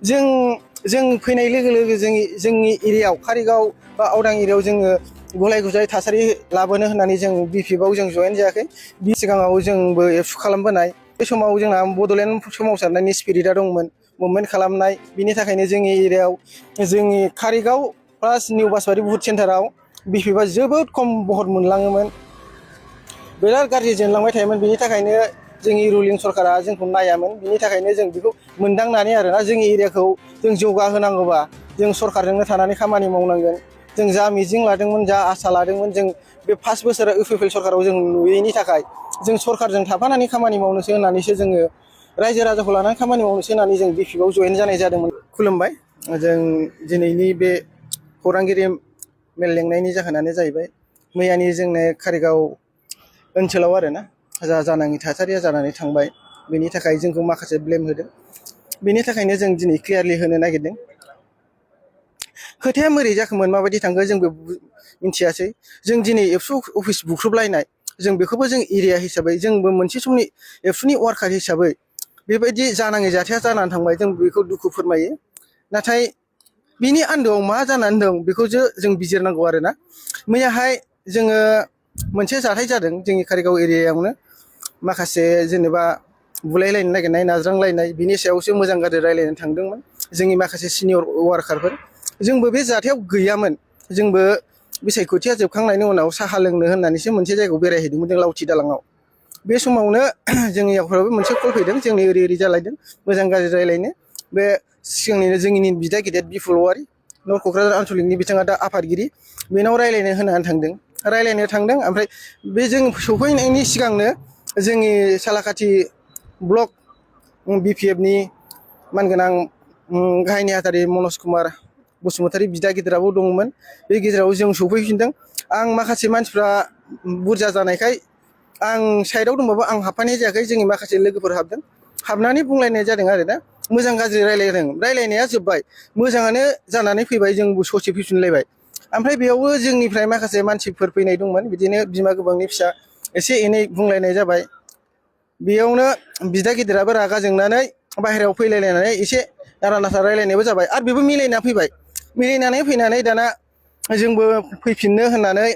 जों जों फैनाय लोगो लोगो जोंनि एरियायाव कारिगाव बा आवदां एरियायाव जोङो गलाय गुजाय थासारि लाबोनो होननानै जों बिपिएफआव जों जयेन जायाखै। बि सिगाङाव जोंबो एबसु खालामबोनाय बे समाव जोंना बड'लेण्ड सोमावसारनायनि स्पिरिटआ दंमोन मुभमेन्ट खालामनाय। बिनि थाखायनो जोंनि एरियायाव जोंनि कारिगाव प्लास निउ बासबारि बुथ सेन्टाराव बिपिएफआ जोबोद खम भट मोनलाङोमोन, बिराद गाज्रि जेनलांबाय थायोमोन। बिनि थाखायनो जोंनि रुलिं सरकारा जोंखौ नायामोन। बिनि थाखायनो जों बेखौ मोनदांनानै आरोना जोंनि एरियाखौ जों जौगाहोनांगौबा जों सरकारजोंनो थानानै खामानि मावनांगोन। जों जा मिजिं लादोंमोन, जा आसा लादोंमोन, जों बे 5 बोसोर इउपिपिएल सरकाराव जों नुयैनि थाखाय जों सरकारजों थाफानानै खामानि मावनोसो होननानैसो जोङो रायजो राजाखौ लानानै खामानि मावनोसो होननानै जों बिपिएफआव जयेन जानाय जादोंमोन। खुलुमबाय। जों दिनैनि बे खौरांगिरि मेल लेंनायनि जाहोनानो जाहैबाय मैयानि जोंनो कारिगाव ओनसोलाव आरोना जा जानाङि थासारिया जानानै थांबाय, बेनि थाखाय जोंखौ माखासे ब्लेम होदों। बेनि थाखायनो जों दिनै क्लियारलि होनो नागिरदों। खोथाया मोरै जाखोमोन, माबायदि थांखो जोंबो मिथियासै। जों दिनै एबसु अफिस बुख्रुबलायनाय, जों बेखौबो जों एरिया हिसाबै जोंबो मोनसे समनि एबसुनि वार्कार हिसाबै बेबायदि जानाङै जाथाया जानानै थांबाय, जों बेखौ दुखु फोरमायो। नाथाय बिनि आन्दोआव मा जानानै दं बेखौसो जों बिजिरनांगौ आरोना। मैयाहाय जोङो मोनसे जाथाय जादों जोंनि कारिगाव एरियायावनो, माखासे जेनेबा बुलायलायनो नागिरनाय, नाज्रांलायनाय, बिनि सायावसो मोजां गाज्रि रायलायनो थांदोंमोन जोंनि माखासे सिनियर वार्कारफोर। जोंबो बे जाथायाव गैयामोन। जोंबो बिसायख'थिया जोबखांनायनि उनाव साहा लोंनो होननानैसो मोनसे जायगायाव बेरायहैदोंमोन जों लावथि दालाङाव। बे समावनो जोंनियावफ्राबो मोनसे कल फैदों, जोंनि ओरै जालायदों, मोजां गाज्रि रायलायनो। बे सिगांनिनो जोंनि बिदा गिदिर बिपुल औवारि, नर्थ क'क्राझार आनसलिकनि बिथाङा दा आफादगिरि, बेनाव रायलायनो होनानै थांदों। ओमफ्राय बे जों सफैनायनि सिगांनो जोंनि सालाकाथि ब्लक बिपिएफनि मानगोनां गाहाय नेहाथारि मनज कुमार बसुमतारी बिदा गिदिराबो दंमोन। बे गेजेराव जों सफैफिनदों। आं माखासे मानसिफ्रा बुरजा जानायखाय आं साइडआव दंबाबो आं हाबफानाय जायाखै, जोंनि माखासे लोगोफोर हाबदों। हाबनानै बुंलायनाय जादों आरोना, मोजां गाज्रि रायलायदों। रायलायनाया जोब्बाय, मोजाङानो जानानै फैबाय, जोंबो ससे फैफिनलायबाय। ओमफ्राय बेयावबो जोंनिफ्राय माखासे मानसिफोर फैनाय दंमोन, बिदिनो बिमा गोबांनि फिसा एसे एनै बुंलायनाय जाबाय। बेयावनो बिदा गिदिराबो रागा जोंनानै बाहेरायाव फैलायलायनानै एसे नारा नाथा रायलायनायबो जाबाय। आरो बेबो मिलायना फैबाय। मिलायनानै फैनानै दाना जोंबो फैफिननो होननानै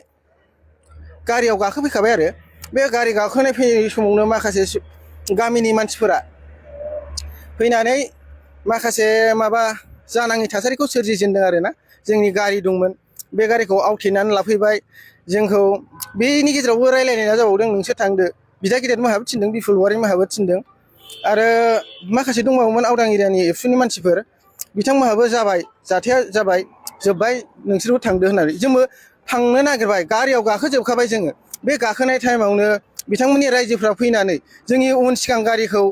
गारियाव गाखोफैखाबाय आरो। बे गारि गाखोनाय फैनाय समावनो माखासे गामिनि मानसिफोरा फैनानै माखासे माबा जानाङि थासारिखौ सोरजिजेनदों आरोना। जोंनि गारि दंमोन, बे गारिखौ आवथेनानै लाफैबाय। जोंखौ बेनि गेजेरावबो रायलायनाया जाबावदों, नोंसोर थांदो। बिदा गिदिर मोनहाबो थिनदों, बिपुल औवारि मोनहाबो थिनदों। आरो माखासे दंबावोमोन आवदां एरियानि एबसुनि मानसिफोर, बिथांमोनहाबो जाबाय, जाथाया जाबाय, जोब्बाय, नोंसोरबो थांदो होननानै। जोंबो थांनो नागिरबाय, गारियाव गाखोजोबखाबाय जोङो। बे गाखोनाय टाइमावनो बिथांमोननि रायजोफ्रा फैनानै जोंनि उन सिगां गारिखौ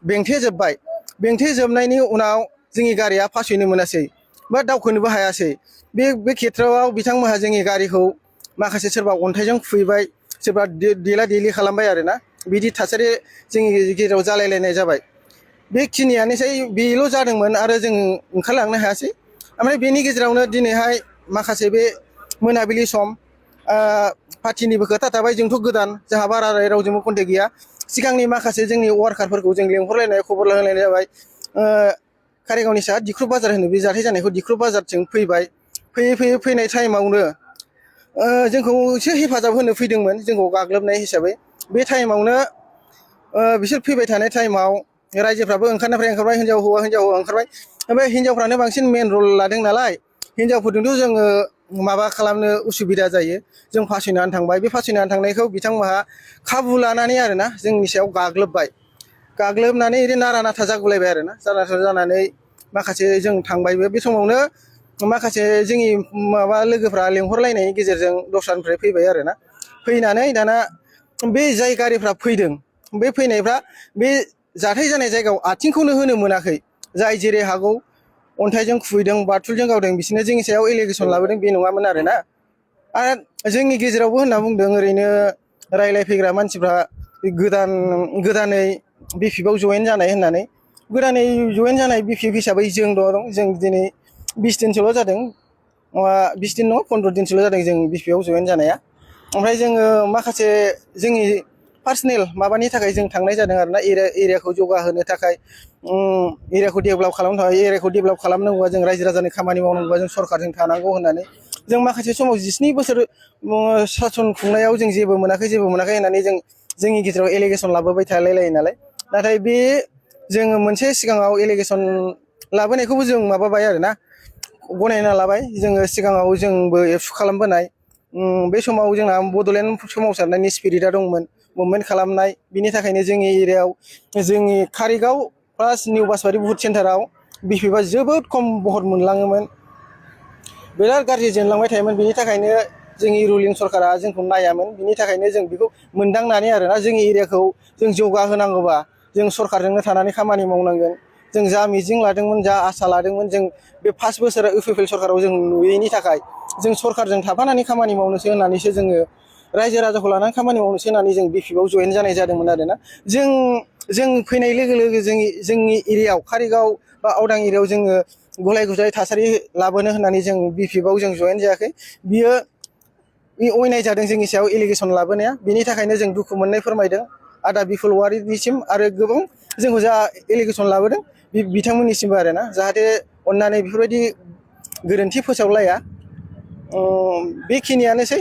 बेंथेजोब्बाय। बेंथेजोबनायनि उनाव जोंनि गारिया फासयनो मोनासै बा दावखोनोबो हायासै। बे खेथ्रआव बिथांमोनहा जोंनि गारिखौ माखासे सोरबा अन्थाइजों खुबैबाय, सोरबा देला देलि खालामबाय आरोना। बिदि थासारि जोंनि गेजेराव जालायलायनाय जाबाय। बेखिनियानोसै, बेल' जादोंमोन आरो जों ओंखारलांनो हायासै। ओमफ्राय बेनि गेजेरावनो दिनैहाय माखासे बे मोनाबिलि सम पार्टिनिबो खोथा थाबाय। जोंथ' गोदान, जोंहा बारा रावजोंबो कन्टेक्ट गैया। सिगांनि माखासे जोंनि वार्कारफोरखौ जों लेंहरलायनाय, खबर लालायनाय जाबाय। कारिगावनि साहा दिख्रुब बाजार होनो, बे जाथाय जानायखौ दिख्रुब बाजारथिं फैबाय। फैनाय टाइमावनो जोंखौ एसे हेफाजाब होनो फैदोंमोन, जोंखौ गाग्लोबनाय हिसाबै। बे टाइमावनो बिसोर फैबाय थानाय टाइमाव रायजोफ्राबो ओंखारबाय, हिनजाव हौवा ओंखारबाय। ओमफ्राय हिनजावफ्रानो बांसिन मेन रल लादों नालाय, हिनजावफोरजोंथ' जोङो माबा खालामनो उसुबिदा जायो। जों फासयनानै थांबाय। बे फासयनानै थांनायखौ बिथांमोनहा खाबु लानानै आरोना जोंनि सायाव गाग्लोबबाय। गाग्लोबनानै ओरैनो नारा नाथा जागुलायबाय आरोना। नारा नाथा जानानै माखासे जों थांबायबो। बे समावनो माखासे जोंनि माबा लोगोफ्रा लेंहरलायनायनि गेजेरजों दस्रानिफ्राय फैबाय आरोना। फैनानै दाना बे जाय गारिफ्रा फैदों, बे फैनायफ्रा बे जाथाय जानाय जायगायाव आथिंखौनो होनो मोनाखै। जाय जेरै हागौ अन्थाइजों खुबैदों, बाथुलजों गावदों, बिसोरनो जोंनि सायाव एलिगेसन लाबोदों, बे नङामोन आरोना। आरो जोंनि गेजेरावबो होनना बुंदों, ओरैनो रायलायफैग्रा मानसिफ्रा गोदानै बिपिएफआव जयेन जानाय होननानै। गोदानै जयेन जानाय बिपिएफ हिसाबै जों दं। जों दिनै 20 दिनसोल' जादों, 20 दिन नङा 15 दिनसोल' जादों जों बिपिएफआव जयेन जानाया। ओमफ्राय जोङो माखासे जोंनि पार्सनेल माबानि थाखाय जों थांनाय जादों आरोना एरियाखौ जौगाहोनो थाखाय एरियाखौ डेभेलप खालामनो थाखाय एरियाखौ डेभेलप खालामनांगौबा जों रायजो राजानि खामानि मावनांगौबा जों सरकारजों थानांगौ होननानै जों माखासे समाव 17 बोसोर सासन खुंनायाव जों जेबो मोनाखै होननानै जोंनि गेजेराव एलिगेसन लाबोबाय थालायलायो नालाय नाथाय बे जोङो मोनसे सिगाङाव एलिगेसन लाबोनायखौबो जों माबाबाय आरोना गनायना लाबाय जोङो सिगाङाव जोंबो एबसु खालामबोनाय बे समाव जोंना बड'लेण्ड सोमावसारनायनि स्पिरिटआ दंमोन मुभमेन्ट खालामनाय बिनि थाखायनो जोंनि एरियायाव जोंनि कारिगाव प्लास निउ बासबारि बुथ सेन्टाराव बिपिएफआ जोबोद खम भट मोनलाङोमोन बिराद गाज्रि जेनलांबाय थायोमोन बिनि थाखायनो जोंनि रुलिं सरकारा जोंखौ नायामोन बिनि थाखायनो जों बेखौ मोनदांनानै आरोना जोंनि एरियाखौ जों जौगाहोनांगौबा जों सरकारजोंनो थानानै खामानि मावनांगोन जों जा मिजिं लादोंमोन जा आसा लादोंमोन जों बे 5 बोसोरा इउपिपिएल सरकाराव जों नुयैनि थाखाय जों सरकारजों थाफानानै खामानि मावनोसो होननानैसो जोङो रायजो राजाखौ लानानै खामानि मावनोसो होननानै जों बिपिएफआव जयेन जानाय जादोंमोन आरोना जों फैनाय लोगो लोगो जोंनि एरियायाव कारिगाव बा आवदां एरियायाव जोङो गुलाय गुजाय थासारि लाबोनो होननानै जों बिपिएफआव जों जयेन जायाखै बियो अयनाय जादों जोंनि सायाव एलिगेसन लाबोनाया बिनि थाखायनो जों दुखु मोननाय फोरमायदों आदा बिपुल औवारिनिसिम आरो गोबां जोंखौ जा एलिगेसन लाबोदों बिथांमोननिसिमबो आरोना जाहाथे अननानै बेफोरबायदि गोरोन्थि फोसावलाया बेखिनियानोसै